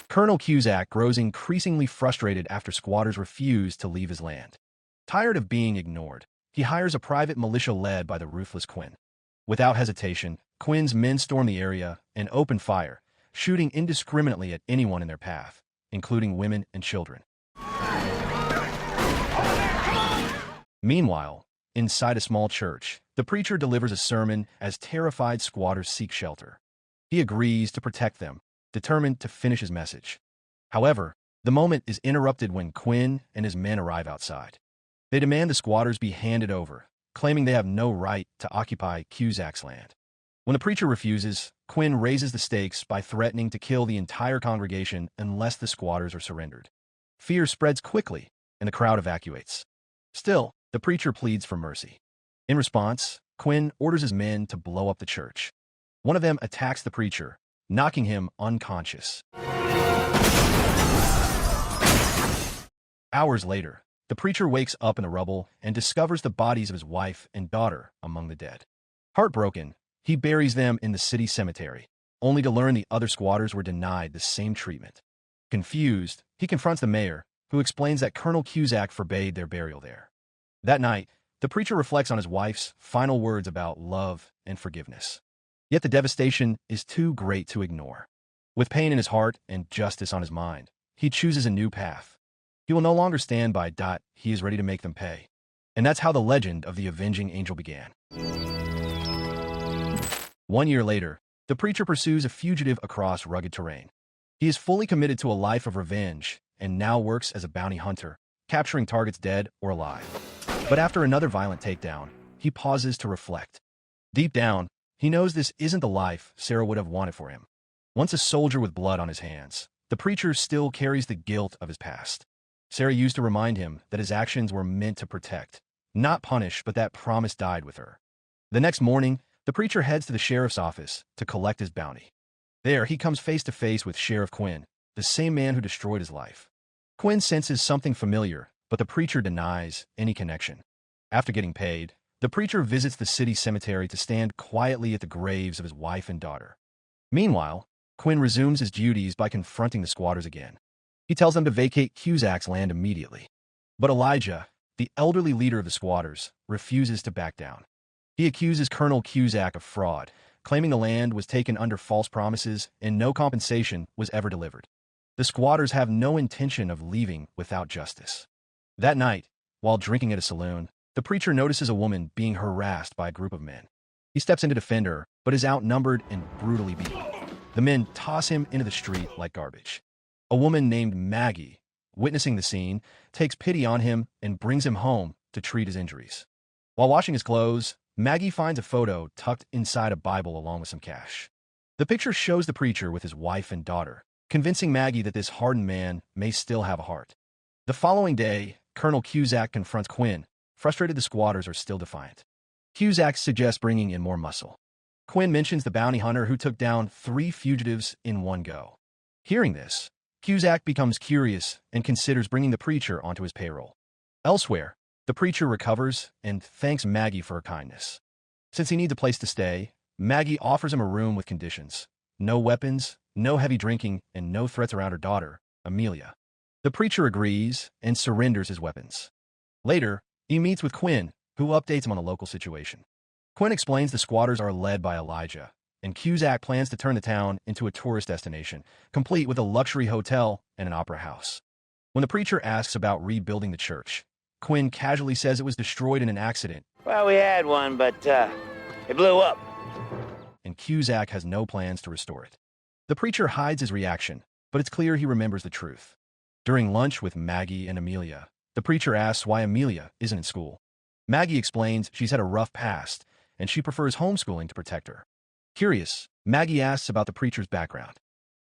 Colonel Cusack grows increasingly frustrated after squatters refuse to leave his land. Tired of being ignored, he hires a private militia led by the ruthless Quinn. Without hesitation, Quinn's men storm the area and open fire, shooting indiscriminately at anyone in their path, including women and children. Meanwhile, inside a small church, the preacher delivers a sermon as terrified squatters seek shelter. He agrees to protect them, determined to finish his message. However, the moment is interrupted when Quinn and his men arrive outside. They demand the squatters be handed over, claiming they have no right to occupy Cusack's land. When the preacher refuses, Quinn raises the stakes by threatening to kill the entire congregation unless the squatters are surrendered. Fear spreads quickly, and the crowd evacuates. Still, the preacher pleads for mercy. In response, Quinn orders his men to blow up the church. One of them attacks the preacher, knocking him unconscious. Hours later, the preacher wakes up in the rubble and discovers the bodies of his wife and daughter among the dead. Heartbroken, he buries them in the city cemetery, only to learn the other squatters were denied the same treatment. Confused, he confronts the mayor, who explains that Colonel Cusack forbade their burial there. That night, the preacher reflects on his wife's final words about love and forgiveness. Yet the devastation is too great to ignore. With pain in his heart and justice on his mind, he chooses a new path. He will no longer stand by. He is ready to make them pay. And that's how the legend of the avenging angel began. 1 year later, the preacher pursues a fugitive across rugged terrain. He is fully committed to a life of revenge and now works as a bounty hunter, capturing targets dead or alive. But after another violent takedown, he pauses to reflect. Deep down, he knows this isn't the life Sarah would have wanted for him. Once a soldier with blood on his hands, the preacher still carries the guilt of his past. Sarah used to remind him that his actions were meant to protect, not punish, but that promise died with her. The next morning, the preacher heads to the sheriff's office to collect his bounty. There, he comes face to face with Sheriff Quinn, the same man who destroyed his life. Quinn senses something familiar, but the preacher denies any connection. After getting paid, the preacher visits the city cemetery to stand quietly at the graves of his wife and daughter. Meanwhile, Quinn resumes his duties by confronting the squatters again. He tells them to vacate Cusack's land immediately. But Elijah, the elderly leader of the squatters, refuses to back down. He accuses Colonel Cusack of fraud, claiming the land was taken under false promises and no compensation was ever delivered. The squatters have no intention of leaving without justice. That night, while drinking at a saloon, the preacher notices a woman being harassed by a group of men. He steps in to defend her, but is outnumbered and brutally beaten. The men toss him into the street like garbage. A woman named Maggie, witnessing the scene, takes pity on him and brings him home to treat his injuries. While washing his clothes, Maggie finds a photo tucked inside a Bible along with some cash. The picture shows the preacher with his wife and daughter, convincing Maggie that this hardened man may still have a heart. The following day, Colonel Cusack confronts Quinn. Frustrated, the squatters are still defiant. Cusack suggests bringing in more muscle. Quinn mentions the bounty hunter who took down 3 fugitives in one go. Hearing this, Cusack becomes curious and considers bringing the preacher onto his payroll. Elsewhere, the preacher recovers and thanks Maggie for her kindness. Since he needs a place to stay, Maggie offers him a room with conditions: no weapons, no heavy drinking, and no threats around her daughter, Amelia. The preacher agrees and surrenders his weapons. Later, he meets with Quinn, who updates him on the local situation. Quinn explains the squatters are led by Elijah, and Cusack plans to turn the town into a tourist destination, complete with a luxury hotel and an opera house. When the preacher asks about rebuilding the church, Quinn casually says it was destroyed in an accident. Well, we had one, but it blew up. And Cusack has no plans to restore it. The preacher hides his reaction, but it's clear he remembers the truth. During lunch with Maggie and Amelia, the preacher asks why Amelia isn't in school. Maggie explains she's had a rough past, and she prefers homeschooling to protect her. Curious, Maggie asks about the preacher's background.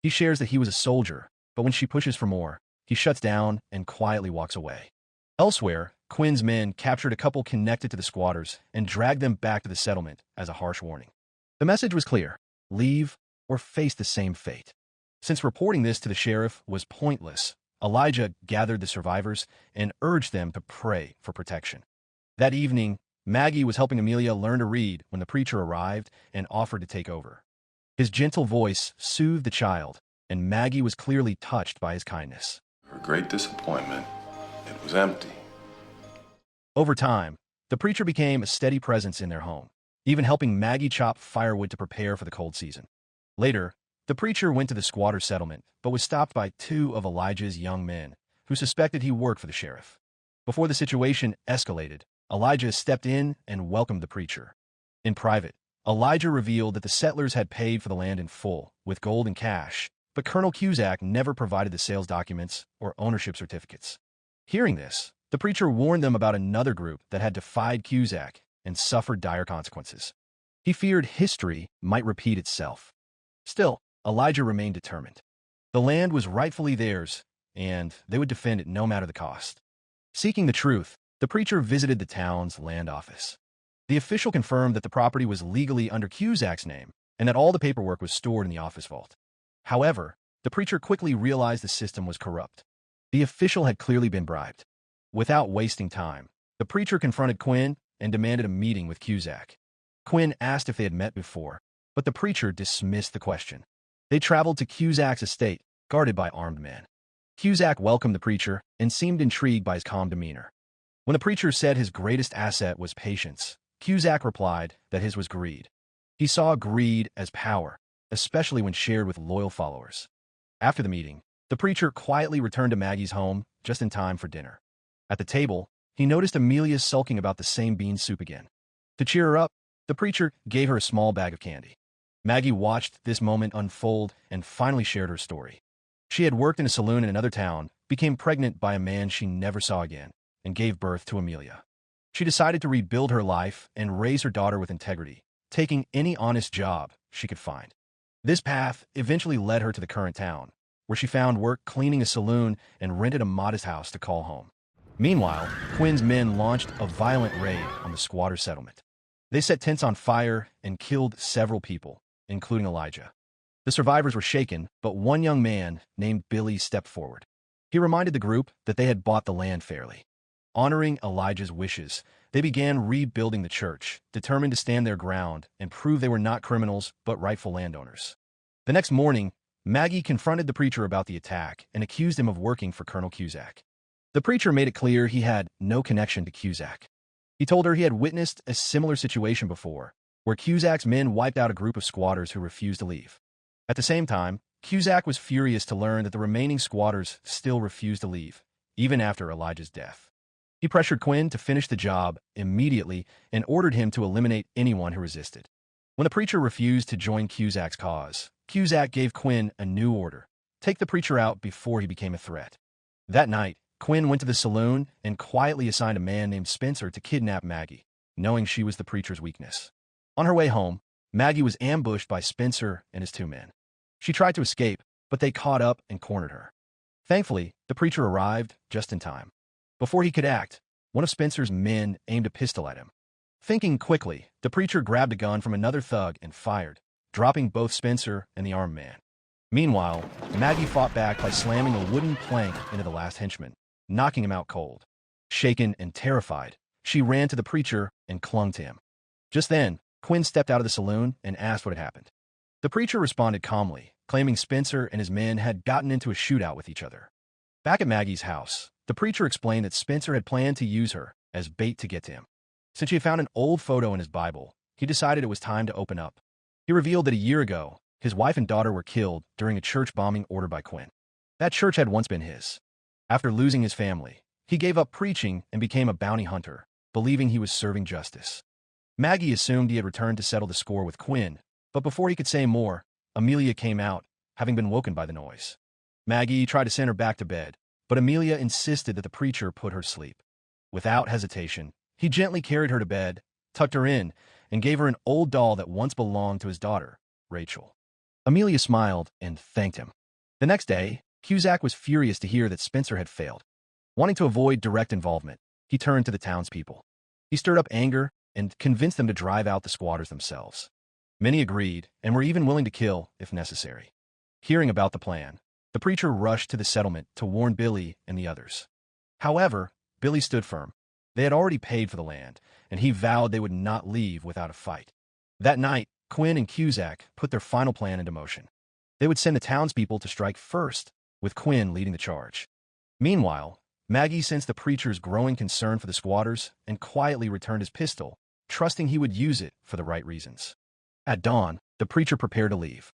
He shares that he was a soldier, but when she pushes for more, he shuts down and quietly walks away. Elsewhere, Quinn's men captured a couple connected to the squatters and dragged them back to the settlement as a harsh warning. The message was clear: leave or face the same fate. Since reporting this to the sheriff was pointless, Elijah gathered the survivors and urged them to pray for protection. That evening, Maggie was helping Amelia learn to read when the preacher arrived and offered to take over. His gentle voice soothed the child, and Maggie was clearly touched by his kindness. Her great disappointment, it was empty. Over time, the preacher became a steady presence in their home, even helping Maggie chop firewood to prepare for the cold season. Later, the preacher went to the squatter settlement, but was stopped by two of Elijah's young men, who suspected he worked for the sheriff. Before the situation escalated, Elijah stepped in and welcomed the preacher. In private, Elijah revealed that the settlers had paid for the land in full, with gold and cash, but Colonel Cusack never provided the sales documents or ownership certificates. Hearing this, the preacher warned them about another group that had defied Cusack and suffered dire consequences. He feared history might repeat itself. Still, Elijah remained determined. The land was rightfully theirs, and they would defend it no matter the cost. Seeking the truth, the preacher visited the town's land office. The official confirmed that the property was legally under Cusack's name and that all the paperwork was stored in the office vault. However, the preacher quickly realized the system was corrupt. The official had clearly been bribed. Without wasting time, the preacher confronted Quinn and demanded a meeting with Cusack. Quinn asked if they had met before, but the preacher dismissed the question. They traveled to Cusack's estate, guarded by armed men. Cusack welcomed the preacher and seemed intrigued by his calm demeanor. When the preacher said his greatest asset was patience, Cusack replied that his was greed. He saw greed as power, especially when shared with loyal followers. After the meeting, the preacher quietly returned to Maggie's home just in time for dinner. At the table, he noticed Amelia sulking about the same bean soup again. To cheer her up, the preacher gave her a small bag of candy. Maggie watched this moment unfold and finally shared her story. She had worked in a saloon in another town, became pregnant by a man she never saw again, and gave birth to Amelia. She decided to rebuild her life and raise her daughter with integrity, taking any honest job she could find. This path eventually led her to the current town, where she found work cleaning a saloon and rented a modest house to call home. Meanwhile, Quinn's men launched a violent raid on the squatter settlement. They set tents on fire and killed several people, including Elijah. The survivors were shaken, but one young man named Billy stepped forward. He reminded the group that they had bought the land fairly. Honoring Elijah's wishes, they began rebuilding the church, determined to stand their ground and prove they were not criminals but rightful landowners. The next morning, Maggie confronted the preacher about the attack and accused him of working for Colonel Cusack. The preacher made it clear he had no connection to Cusack. He told her he had witnessed a similar situation before, where Cusack's men wiped out a group of squatters who refused to leave. At the same time, Cusack was furious to learn that the remaining squatters still refused to leave, even after Elijah's death. He pressured Quinn to finish the job immediately and ordered him to eliminate anyone who resisted. When the preacher refused to join Cusack's cause, Cusack gave Quinn a new order: take the preacher out before he became a threat. That night, Quinn went to the saloon and quietly assigned a man named Spencer to kidnap Maggie, knowing she was the preacher's weakness. On her way home, Maggie was ambushed by Spencer and his two men. She tried to escape, but they caught up and cornered her. Thankfully, the preacher arrived just in time. Before he could act, one of Spencer's men aimed a pistol at him. Thinking quickly, the preacher grabbed a gun from another thug and fired, dropping both Spencer and the armed man. Meanwhile, Maggie fought back by slamming a wooden plank into the last henchman, knocking him out cold. Shaken and terrified, she ran to the preacher and clung to him. Just then, Quinn stepped out of the saloon and asked what had happened. The preacher responded calmly, claiming Spencer and his men had gotten into a shootout with each other. Back at Maggie's house, the preacher explained that Spencer had planned to use her as bait to get to him. Since he had found an old photo in his Bible, he decided it was time to open up. He revealed that a year ago, his wife and daughter were killed during a church bombing ordered by Quinn. That church had once been his. After losing his family, he gave up preaching and became a bounty hunter, believing he was serving justice. Maggie assumed he had returned to settle the score with Quinn, but before he could say more, Amelia came out, having been woken by the noise. Maggie tried to send her back to bed, but Amelia insisted that the preacher put her to sleep. Without hesitation, he gently carried her to bed, tucked her in, and gave her an old doll that once belonged to his daughter, Rachel. Amelia smiled and thanked him. The next day, Cusack was furious to hear that Spencer had failed. Wanting to avoid direct involvement, he turned to the townspeople. He stirred up anger and convinced them to drive out the squatters themselves. Many agreed and were even willing to kill if necessary. Hearing about the plan, the preacher rushed to the settlement to warn Billy and the others. However, Billy stood firm. They had already paid for the land, and he vowed they would not leave without a fight. That night, Quinn and Cusack put their final plan into motion. They would send the townspeople to strike first, with Quinn leading the charge. Meanwhile, Maggie sensed the preacher's growing concern for the squatters and quietly returned his pistol, trusting he would use it for the right reasons. At dawn, the preacher prepared to leave.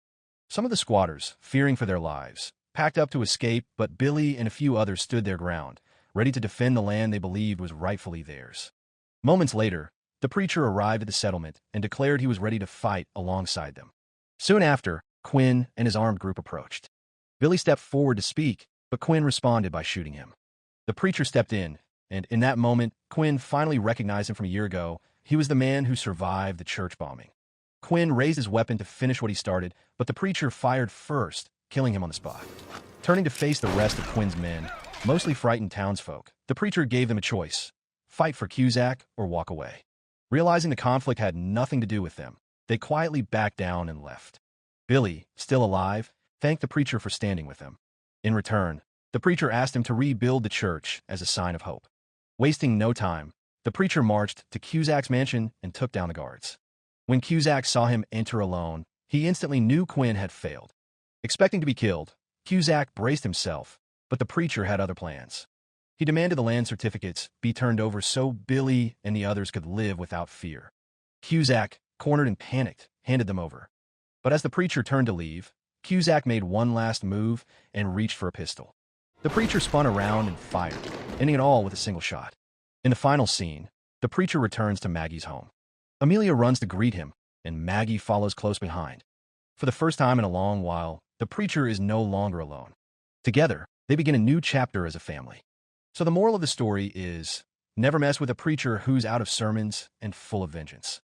Some of the squatters, fearing for their lives, packed up to escape, but Billy and a few others stood their ground, ready to defend the land they believed was rightfully theirs. Moments later, the preacher arrived at the settlement and declared he was ready to fight alongside them. Soon after, Quinn and his armed group approached. Billy stepped forward to speak, but Quinn responded by shooting him. The preacher stepped in, and in that moment, Quinn finally recognized him from a year ago. He was the man who survived the church bombing. Quinn raised his weapon to finish what he started, but the preacher fired first, killing him on the spot. Turning to face the rest of Quinn's men, mostly frightened townsfolk, the preacher gave them a choice: fight for Cusack or walk away. Realizing the conflict had nothing to do with them, they quietly backed down and left. Billy, still alive, thanked the preacher for standing with him. In return, the preacher asked him to rebuild the church as a sign of hope. Wasting no time, the preacher marched to Cusack's mansion and took down the guards. When Cusack saw him enter alone, he instantly knew Quinn had failed. Expecting to be killed, Cusack braced himself, but the preacher had other plans. He demanded the land certificates be turned over so Billy and the others could live without fear. Cusack, cornered and panicked, handed them over. But as the preacher turned to leave, Cusack made one last move and reached for a pistol. The preacher spun around and fired, ending it all with a single shot. In the final scene, the preacher returns to Maggie's home. Amelia runs to greet him, and Maggie follows close behind. For the first time in a long while, the preacher is no longer alone. Together, they begin a new chapter as a family. So the moral of the story is, never mess with a preacher who's out of sermons and full of vengeance.